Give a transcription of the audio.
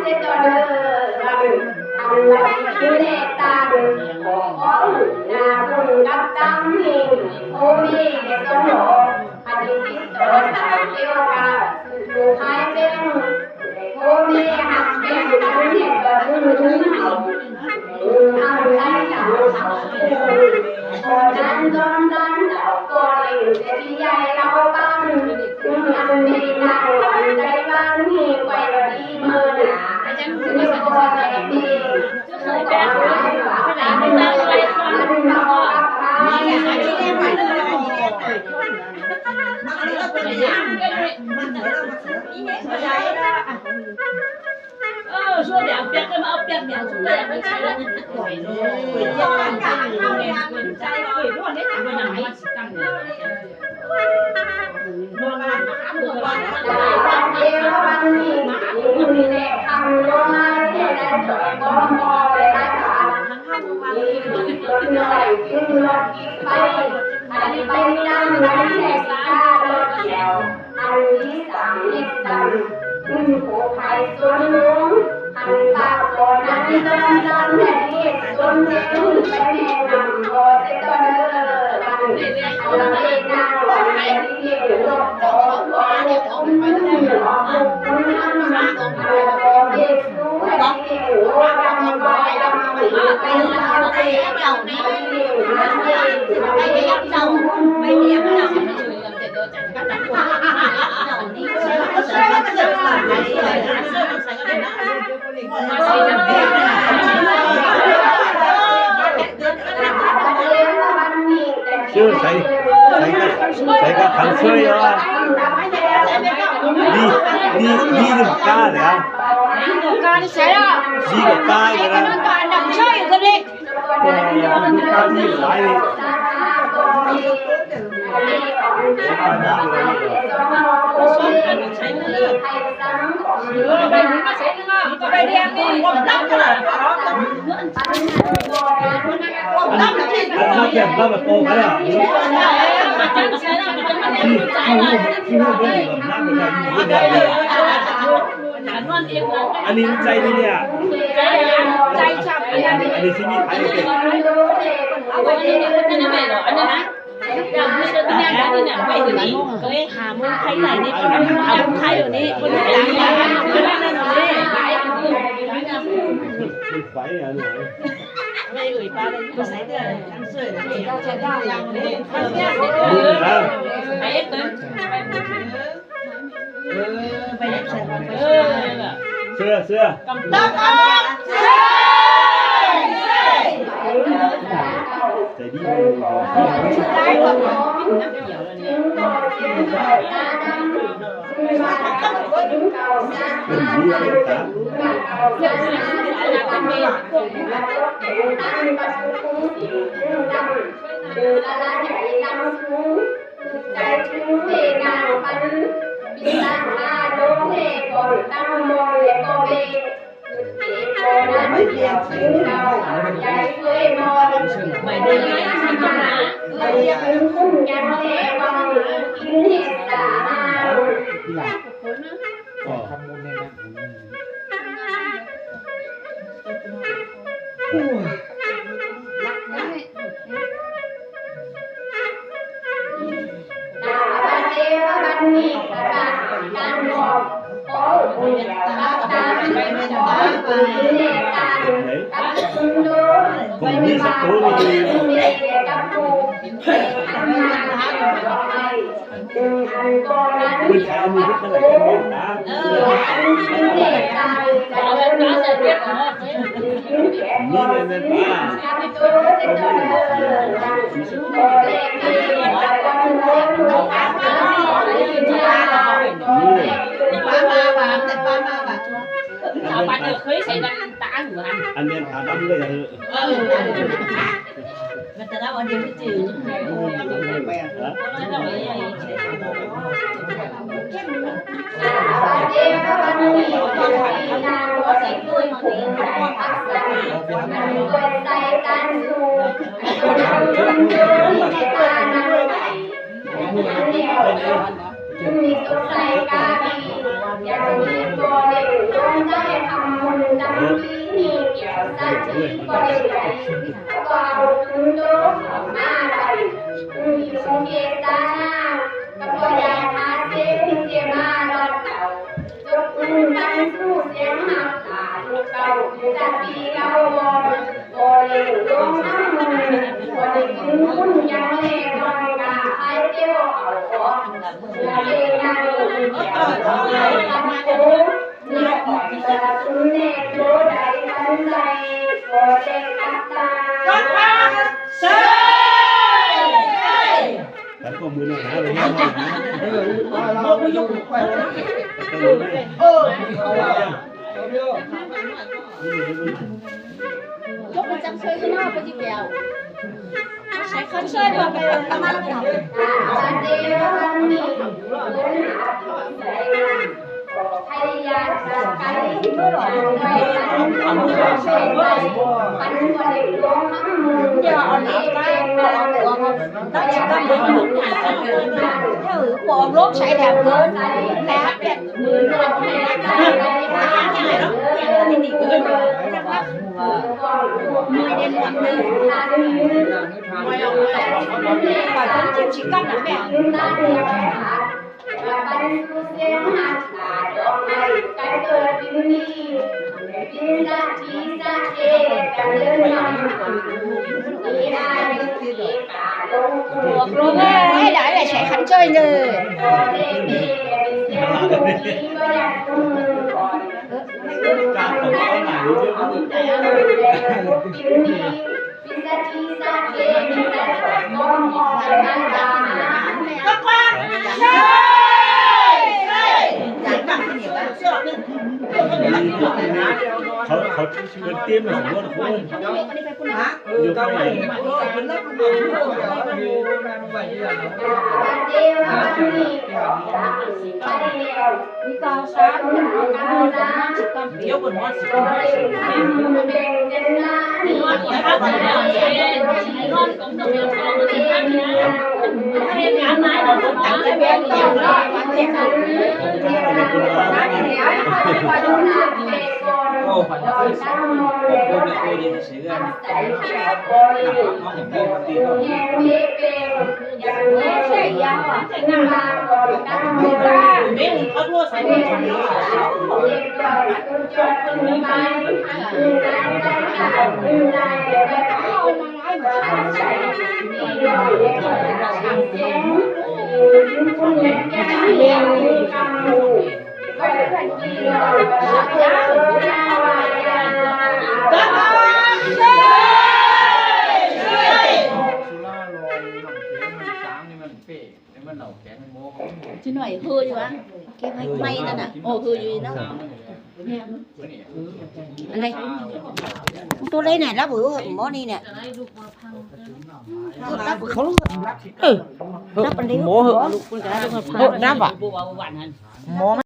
sẽ cho đỡ ăn là cứ để ta có là cùng gặp tâm hình hôm nay để cho nổ hành tích tổ tạo tiêu cả sự hai bên hôm nay học bên tâm hiện và hương hậu ăn lấy đạo dan don dan đạo coi sẽ đi dài lâu ban ăn đi nào ăn đây ban thì quay đi mơ nà như coi sẽ đi cái làm đi đâu đây ăn đâu说两边跟毛边两种两个菜了，鬼咯，鬼叫干干的，鬼在鬼，如果你两个人喺一起干的，我嘛马路嘛，马路你咧行路嘛，你咧做广播咧来看，รถไหลขึ้นรถอีกไปอันนี้ไปนั่งนั่งแค่ตารถแถวอันนี้สั่งอีกสั่งผู้ไผ่สวนลุงอันตาโกนั้นจนจนแม่ที่สวนเลี้ยงไปแม่นำโกเสตเดอร์กันเอาไปนั่งวันไหนที่รถโตโกเด็กอุ้มหลอกอุ้มนั่งมาเอาเด็กสู้ให้ที่หัวดำไปดำไปเป็นลาเต้เจ้านี่ไปเลี้ยงเจ้าไปเลี้ยงเจ้าchưa thấy cái khăn xơi rồi đi được ca đấy không đi ca đi xe đó đi được ca rồi đó nó toàn đập chơi rồi đi ca đi lại điไปเรียนนี่ผมรับกันเลยผมรับกันที่ nó kèm nó mà cô cái à đi anh đi chạy đi nè chạy chậm anh đi xin đi thấy được anh này rồi anh nàyอย่างที่จะต้องการที่เนี่ยไม่ถึงนี่ก็เลยหาเมืองไทยไหนนี่คนหาเมืองไทยอยู่นี่คนไหนอย่างนั้นคนนั้นนั่นนี่หลายคน phải à nữa ไม่เอ่ยปลาเลยภาษาเดือดอันสวยนี่เราจะได้อย่างนี้ไปเอ็ดตึ้งไปเอ็ดเสร็จเสื้อก ำลังใส่ดีได้ก่อนน้ำเขียวเลยเนี่ยไม่เลี้ยงถึงเราใจเคยนอนไม่ได้เลี้ยงที่มาเลี้ยงคุ้มยังเลี้ยงวังกินเห็ดสาทำมูลเนี่ยนะดาบันเดบันนี่กระดาษการบอกโอ้ยตาตาไม่จะตาไปเนี่ยตาตัดคุณดูไม่มีมาไม่มีกับกูทำงานหาเงินต่อไปอันก่อนนั้น mình phải ăn những cái này cái món cá อันนี้เนี่ยตาแต่เรื่องนี้จะเรียกว่า นี่เนี่ยเป็นปลา ตัวจะเจอดังสุดโต่งเล็กนี่แต่ก็ไม่รู้ว่าอะไรที่มาปลามาหวานแต่ปลามาหวานชัวร์ ชาวบ้านเคยใช้กันตาอยู่ฮะ anh em thả đâm cái này มันจะได้วันเดียวที่จืดจะได้วันใหญ่ใช่ไหม เดี๋ยววันนี้ต้องทำงานก็ใส่ด้วยมือแต่ทักษะมันก็ใส่กันสู่คนเดินในตาหน้าไหนนี่มีตัวใส่กาดีอย่างนี้ตัวเด็กต้องได้ทำ ที่เกี่ยวสักทีก็ได้ใจก็เอาคุณโตของมาได้มีคงเกตาหน้ากับตัวยาหาเซพิเจมาดอนเก่าจบอุ่นกันสู้เสียงหักขาลูกเก่าจะปีเก่าบอลโอเลลงน้ำมือโอเลกินคุณยังเล่บอลกาไอเตี้ยวเอาคอเมื่อเล่นางเกี่ยวกับไอ้ลำโพงเนื้ออ่อนกระตุ้นเนตโลได้กันใจโอเลกัตตา แต่ก็มือหนาเลยนะ เราไม่ยกไปแล้วยกมันจังช่วยขึ้นมาไปที่แก้วใช้คันช่วยมาไปประมาณนั้น วันเดียววันนี้คุณหาที่ใจให้ยาสักการิทุกอย่างไว้อันนี้เช่นไรอันนี้ก็ได้ลงน้ำมือเดี๋ยวเอาหน้าไปเอาหัวมาต้องจะก็ไม่หยุดถ้าปอมโรคใช้แถบเกินใจแล้แบบมือเราไม่ได้ใจไม่ได้ใจแล้วนี่นี่เกินจะว่ามือเด่นหมดเลยนาดีไม่เอาแต่ก่อนต้องเจ็บชิกันนะแม่นาดีไปหาปันสุเสียงหักขาดอกไม้ไก่เกิดปีนี้ปีละทีละเอกันเลื่อนลอยปีได้ปีกาลงหัวกลมให้ได้เลยใช้คันช่วยเลยโอเดบีเสียงหูดีก็อยากตุ้มก่อน การของเขาหนาเยอะมาก ปีนี้ปีละทีละเอปีละมองมองกันตาก็กว้างใช่เขาเป็นเตรียมมาสมมติคนอยู่ตรงไหน มีกองช้างหนาวกันนะเดี๋ยวบนวัดสิบวันเด็กเจนนาที่วัดที่วัดที่นอนของตัวเองของตัวเองนะเรียนงานไหนเราต้องตั้งใจเรียนเกี่ยวกับวันเด็กกันนะที่ไหนไปดูหน้าเด็กก่อนโอ้ปัญญาตั้งมองเลยใจเขียวบริสุทธิ์แย่เมีเป็นอย่างนี้ใช่ยังหน้าก่อนตั้งมองได้เด็กเขาด้วยใส่เด็กเด็กก่อนคุณจอดคุณไปคุณใจใจขาดคุณใจแบบเข้ามาไล่มาใจดีด้วยเด็กเราทำเสียงคุณเด็กแก่เลี้ยงกำมือก็ได้ดีเราชักยาวๆก็ใช่ใช่ สุราลอยน้ำแข็งมันสางนี่มันเป๊ะแล้วมันเหล่าแข็งมันโม้ chứ nói hư chứ á cái may ta nè ồ hư gì đó anh đây tôi lấy này lá bữa món đi nè lá bữa không lá anh đi mỏ hư đáp à mỏ